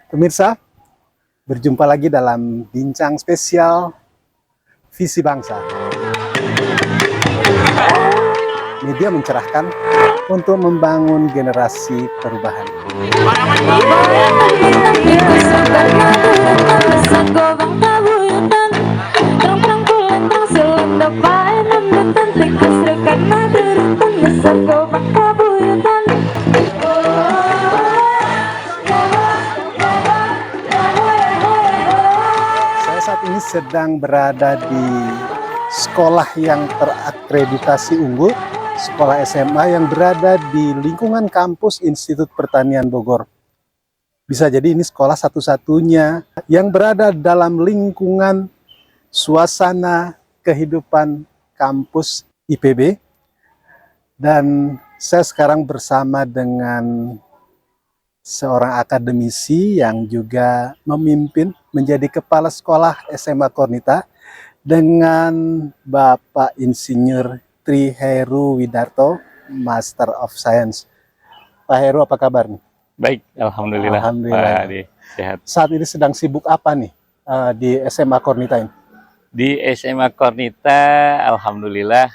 Pemirsa, berjumpa lagi dalam bincang spesial Visi Bangsa. Media mencerahkan untuk membangun generasi perubahan. Saya saat ini sedang berada di sekolah yang terakreditasi unggul, sekolah SMA yang berada di lingkungan kampus Institut Pertanian Bogor. Bisa jadi ini sekolah satu-satunya yang berada dalam lingkungan suasana kehidupan kampus IPB. Dan saya sekarang bersama dengan seorang akademisi yang juga memimpin menjadi kepala sekolah SMA Kornita dengan Bapak Insinyur Tri Heru Widarto, Master of Science. Pak Heru, apa kabar nih? Baik, alhamdulillah. Alhamdulillah. Pak Adi, sehat. Saat ini sedang sibuk apa nih di SMA Kornita ini? Di SMA Kornita, alhamdulillah,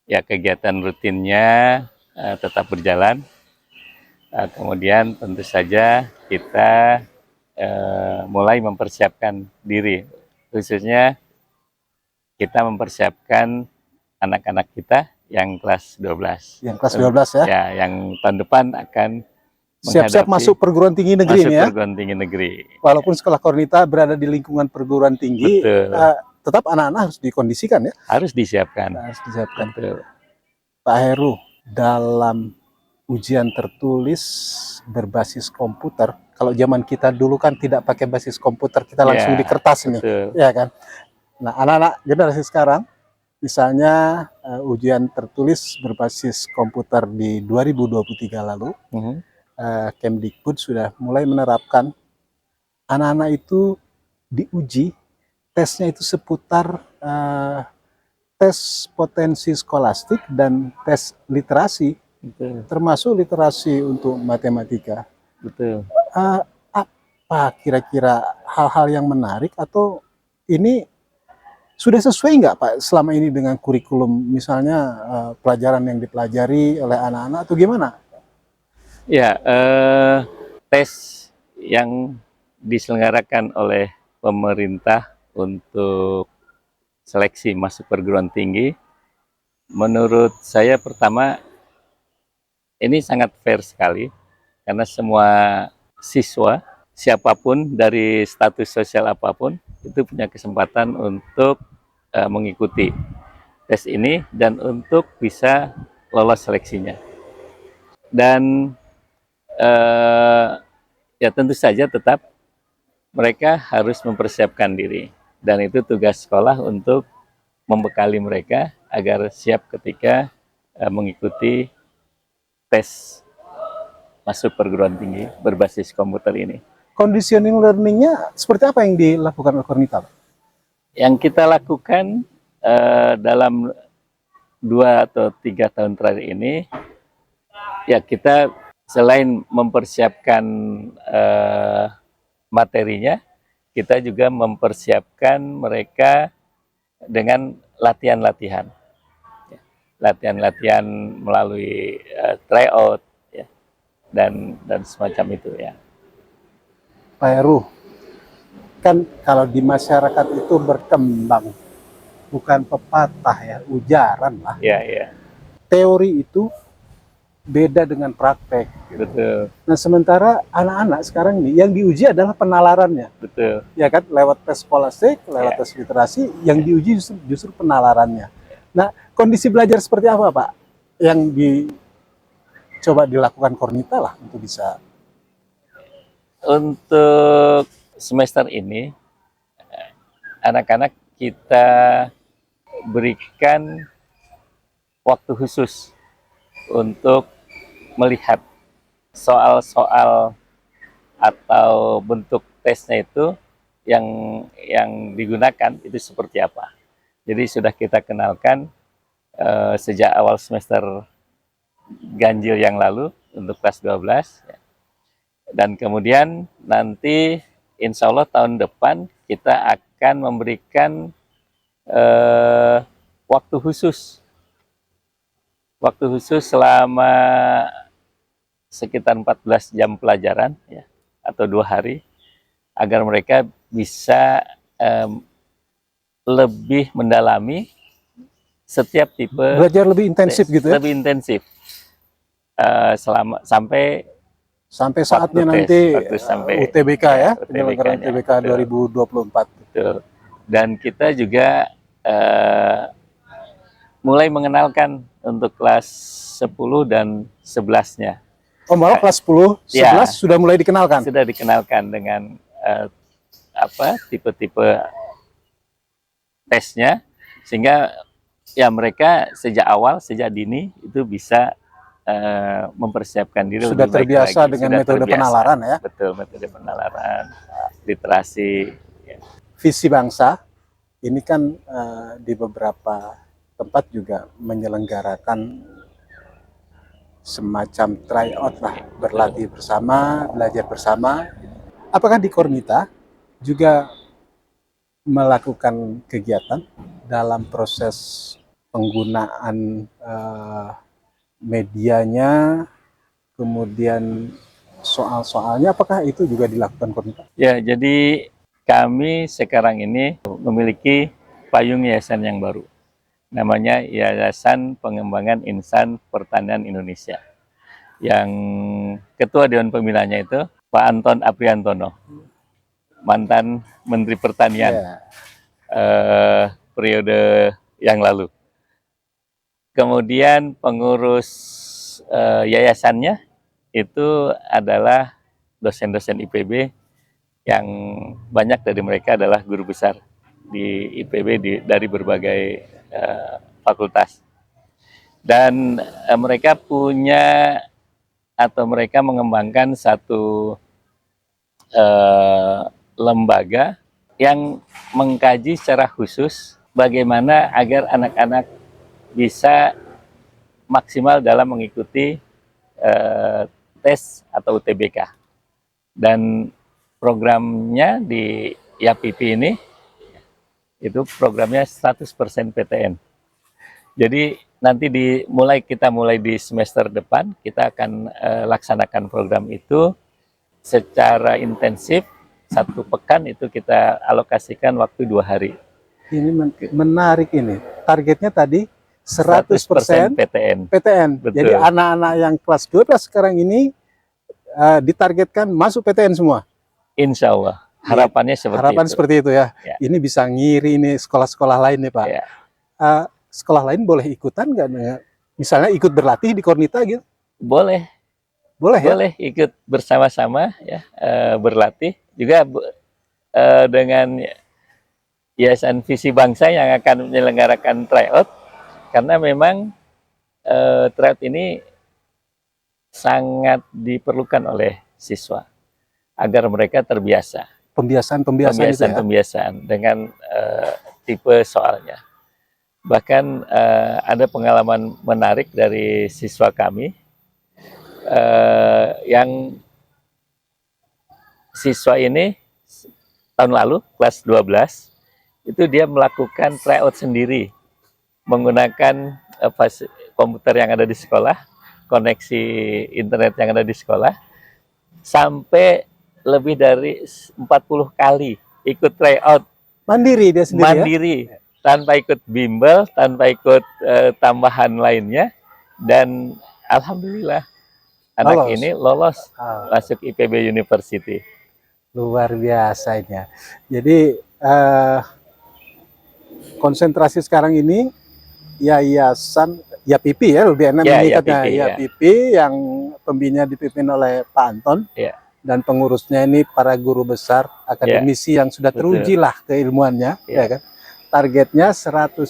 ya kegiatan rutinnya tetap berjalan. Kemudian tentu saja kita mulai mempersiapkan diri, khususnya kita mempersiapkan anak-anak kita yang kelas 12. Yang kelas 12 ya? Ya, yang tahun depan akan Siap-siap menghadapi masuk perguruan tinggi negeri masuk ini ya? perguruan tinggi negeri. Walaupun sekolah Kornita berada di lingkungan perguruan tinggi, Betul. tetap anak-anak harus dikondisikan ya? Harus disiapkan. Harus disiapkan. Betul. Pak Heru, dalam ujian tertulis berbasis komputer, kalau zaman kita dulu kan tidak pakai basis komputer, kita langsung Ya, di kertas nih, betul. ya kan? Nah, anak-anak generasi sekarang, misalnya ujian tertulis berbasis komputer di 2023 lalu, Kemdikbud sudah mulai menerapkan anak-anak itu diuji, tesnya itu seputar tes potensi skolastik dan tes literasi, Betul. termasuk literasi untuk matematika. Betul. Apa kira-kira hal-hal yang menarik, atau ini sudah sesuai nggak Pak selama ini dengan kurikulum, misalnya pelajaran yang dipelajari oleh anak-anak atau gimana? Ya, tes yang diselenggarakan oleh pemerintah untuk seleksi masuk perguruan tinggi, menurut saya pertama ini sangat fair sekali, karena semua siswa, siapapun dari status sosial apapun, itu punya kesempatan untuk mengikuti tes ini dan untuk bisa lolos seleksinya. Dan ya tentu saja tetap mereka harus mempersiapkan diri, dan itu tugas sekolah untuk membekali mereka agar siap ketika mengikuti tes masuk perguruan tinggi berbasis komputer ini. Conditioning learning-nya seperti apa yang dilakukan oleh Kornita, Pak? Yang kita lakukan dalam 2 atau 3 tahun terakhir ini, ya kita selain mempersiapkan materinya, kita juga mempersiapkan mereka dengan latihan-latihan. Latihan-latihan melalui tryout ya, dan semacam itu ya. Pak Heru, kan kalau di masyarakat itu berkembang, bukan pepatah ya, ujaran lah. Ya, ya. Teori itu beda dengan praktek. Gitu. Betul. Nah, sementara anak-anak sekarang ini yang diuji adalah penalarannya. Betul. Ya kan, lewat tes skolastik, lewat tes literasi, yang diuji justru penalarannya. Nah, kondisi belajar seperti apa Pak yang dicoba dilakukan Kornita lah untuk bisa? Untuk semester ini, anak-anak kita berikan waktu khusus untuk melihat soal-soal atau bentuk tesnya itu yang digunakan itu seperti apa. Jadi sudah kita kenalkan sejak awal semester ganjil yang lalu untuk kelas 12. Dan kemudian nanti insya Allah tahun depan kita akan memberikan waktu khusus selama sekitar 14 jam pelajaran ya, atau 2 hari, agar mereka bisa lebih mendalami setiap tipe, Belajar lebih intensif gitu ya? lebih intensif selama sampai Saatnya waktu nanti sampai UTBK ya, penyelenggaraan UTBK-nya. UTBK 2024. Betul. Dan kita juga mulai mengenalkan untuk kelas 10 dan 11-nya. Oh, malah kelas 10, 11 Ya, sudah mulai dikenalkan? sudah dikenalkan dengan tipe-tipe tesnya, sehingga ya mereka sejak awal, sejak dini itu bisa mempersiapkan diri Sudah lebih baik terbiasa lagi. dengan Sudah metode terbiasa. penalaran ya? Betul, metode penalaran, literasi. Ya. Visi bangsa ini kan di beberapa tempat juga menyelenggarakan semacam tryout lah, berlatih bersama, belajar bersama. Apakah di Kornita juga melakukan kegiatan dalam proses penggunaan medianya, kemudian soal-soalnya, apakah itu juga dilakukan Kornita? Ya, jadi kami sekarang ini memiliki payung yayasan yang baru. Namanya Yayasan Pengembangan Insan Pertanian Indonesia. Yang ketua Dewan Pembinanya itu Pak Anton Apriantono, mantan Menteri Pertanian periode yang lalu. Kemudian pengurus yayasannya itu adalah dosen-dosen IPB yang banyak dari mereka adalah guru besar di IPB dari berbagai fakultas. Dan mereka punya atau mereka mengembangkan satu lembaga yang mengkaji secara khusus bagaimana agar anak-anak bisa maksimal dalam mengikuti tes atau UTBK. Dan programnya di YAPIPI ini, itu programnya 100% PTN. Jadi nanti kita mulai di semester depan, kita akan laksanakan program itu secara intensif. 1 pekan itu kita alokasikan waktu 2 hari. Ini menarik ini. Targetnya tadi 100% PTN. Betul. Jadi anak-anak yang kelas 12 sekarang ini ditargetkan masuk PTN semua. Insya Allah. Harapannya seperti itu ya. Ya. Ini bisa ngiri ini sekolah-sekolah lain nih Pak. Ya. Sekolah lain boleh ikutan nggak? Misalnya ikut berlatih di Kornita gitu? Boleh. Boleh ikut bersama-sama ya, berlatih. Juga dengan Yayasan Visi Bangsa yang akan menyelenggarakan tryout. Karena memang tryout ini sangat diperlukan oleh siswa agar mereka terbiasa. Pembiasaan dengan tipe soalnya. Bahkan ada pengalaman menarik dari siswa kami yang siswa ini tahun lalu kelas 12 itu dia melakukan tryout sendiri menggunakan komputer yang ada di sekolah, koneksi internet yang ada di sekolah, sampai lebih dari 40 kali ikut tryout. Mandiri dia sendiri. Mandiri, ya? Tanpa ikut bimbel, tanpa ikut tambahan lainnya, dan alhamdulillah anak ini lolos masuk IPB University. Luar biasa ini ya. Jadi konsentrasi sekarang ini Yayasan YAPIPI ya, lebih enak menyingkatnya YAPIPI yang pembina dipimpin oleh Pak Anton dan pengurusnya ini para guru besar akademisi yang sudah teruji lah keilmuannya, ya kan. Targetnya 100%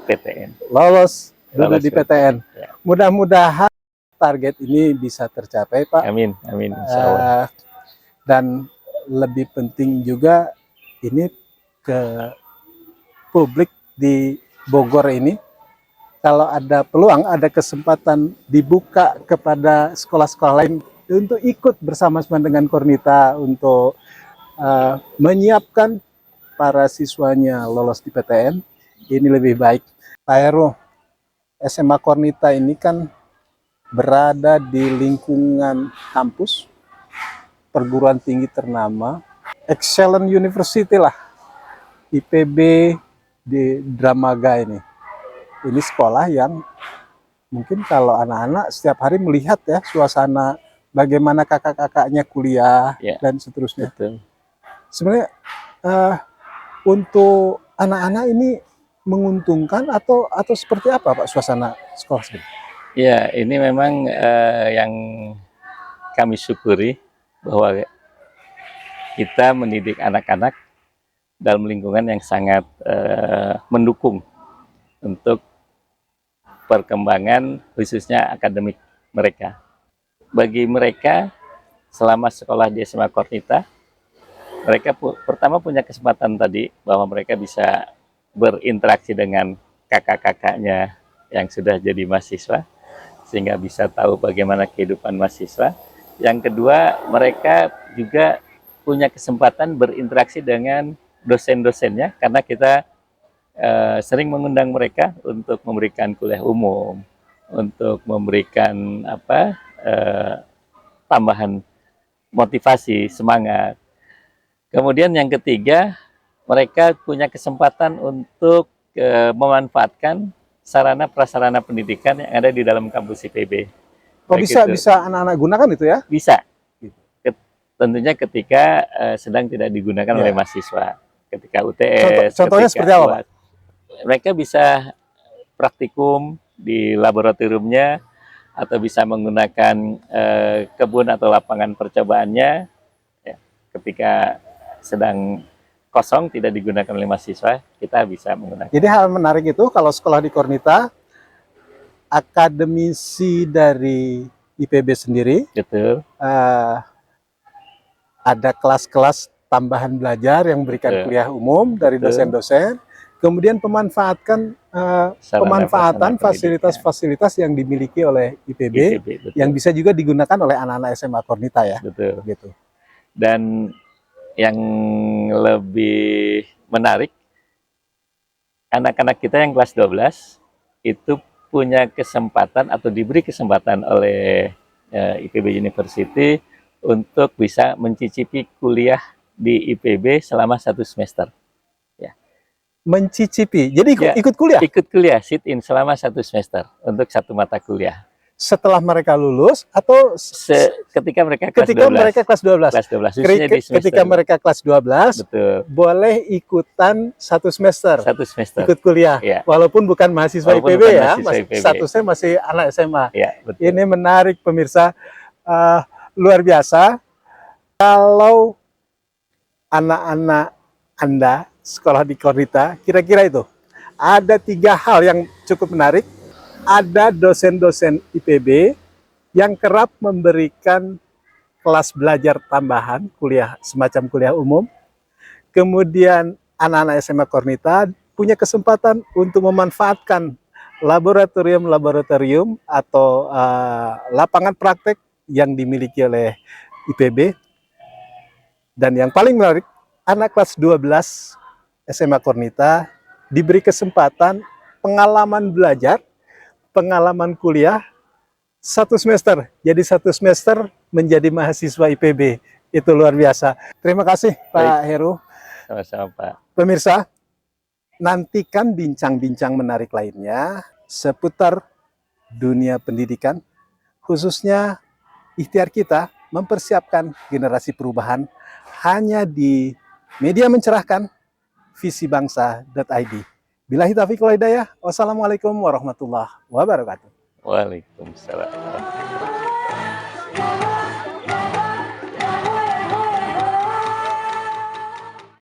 PTN lolos dulu di PTN. Mudah-mudahan target ini bisa tercapai Pak. Amin, amin. Insya Allah. Dan lebih penting juga ini ke publik di Bogor ini, kalau ada peluang, ada kesempatan dibuka kepada sekolah-sekolah lain untuk ikut bersama-sama dengan Kornita untuk menyiapkan para siswanya lolos di PTN ini lebih baik. Pak Heru, SMA Kornita ini kan berada di lingkungan kampus perguruan tinggi ternama, Excellent University lah, IPB di Dramaga ini. Ini sekolah yang mungkin kalau anak-anak setiap hari melihat ya suasana bagaimana kakak-kakaknya kuliah Ya, dan seterusnya. betul. Sebenarnya untuk anak-anak ini menguntungkan atau seperti apa Pak suasana sekolah sendiri? Ya, ini memang yang kami syukuri bahwa kita mendidik anak-anak dalam lingkungan yang sangat mendukung untuk perkembangan khususnya akademik mereka. Bagi mereka selama sekolah di SMA Kornita, mereka pertama punya kesempatan tadi bahwa mereka bisa berinteraksi dengan kakak-kakaknya yang sudah jadi mahasiswa, sehingga bisa tahu bagaimana kehidupan mahasiswa. Yang kedua, mereka juga punya kesempatan berinteraksi dengan dosen-dosennya, karena kita sering mengundang mereka untuk memberikan kuliah umum, untuk memberikan tambahan motivasi, semangat. Kemudian yang ketiga, mereka punya kesempatan untuk memanfaatkan sarana prasarana pendidikan yang ada di dalam kampus IPB. Oh, bisa anak-anak gunakan itu ya? Bisa. Tentunya ketika sedang tidak digunakan oleh mahasiswa. Ketika UTS. Contohnya seperti apa, Pak? Mereka bisa praktikum di laboratoriumnya, atau bisa menggunakan kebun atau lapangan percobaannya ya, ketika sedang kosong tidak digunakan oleh mahasiswa, kita bisa menggunakan. Jadi hal menarik itu kalau sekolah di Kornita, akademisi dari IPB sendiri, betul, ada kelas-kelas tambahan belajar yang memberikan kuliah umum dari dosen-dosen, kemudian pemanfaatan fasilitas-fasilitas yang dimiliki oleh IPB yang bisa juga digunakan oleh anak-anak SMA Kornita ya. Betul. Gitu. Dan yang lebih menarik, anak-anak kita yang kelas 12 itu punya kesempatan atau diberi kesempatan oleh IPB University untuk bisa mencicipi kuliah di IPB selama 1 semester. Ya. Mencicipi, jadi ikut kuliah? Ikut kuliah, sit-in selama 1 semester untuk 1 mata kuliah. Setelah mereka lulus atau ketika mereka kelas 12. Mereka kelas 12. Ketika mereka kelas 12, betul, boleh ikutan 1 semester. 1 semester. Ikut kuliah. Ya. Walaupun bukan mahasiswa IPB ya, statusnya masih anak SMA. Ya, betul. Ini menarik pemirsa, luar biasa. Kalau anak-anak Anda sekolah di Kornita, kira-kira itu ada 3 hal yang cukup menarik. Ada dosen-dosen IPB yang kerap memberikan kelas belajar tambahan, kuliah semacam kuliah umum. Kemudian anak-anak SMA Kornita punya kesempatan untuk memanfaatkan laboratorium atau lapangan praktek yang dimiliki oleh IPB. Dan yang paling menarik, anak kelas 12 SMA Kornita diberi kesempatan pengalaman belajar, pengalaman kuliah 1 semester. Jadi 1 semester menjadi mahasiswa IPB. Itu luar biasa. Terima kasih Pak Heru. Sama-sama Pak. Pemirsa, nantikan bincang-bincang menarik lainnya seputar dunia pendidikan, khususnya ikhtiar kita mempersiapkan generasi perubahan hanya di Media Mencerahkan, visibangsa.id. Billahi taufiq wal hidayah. Wassalamualaikum warahmatullahi wabarakatuh. Waalaikumsalam.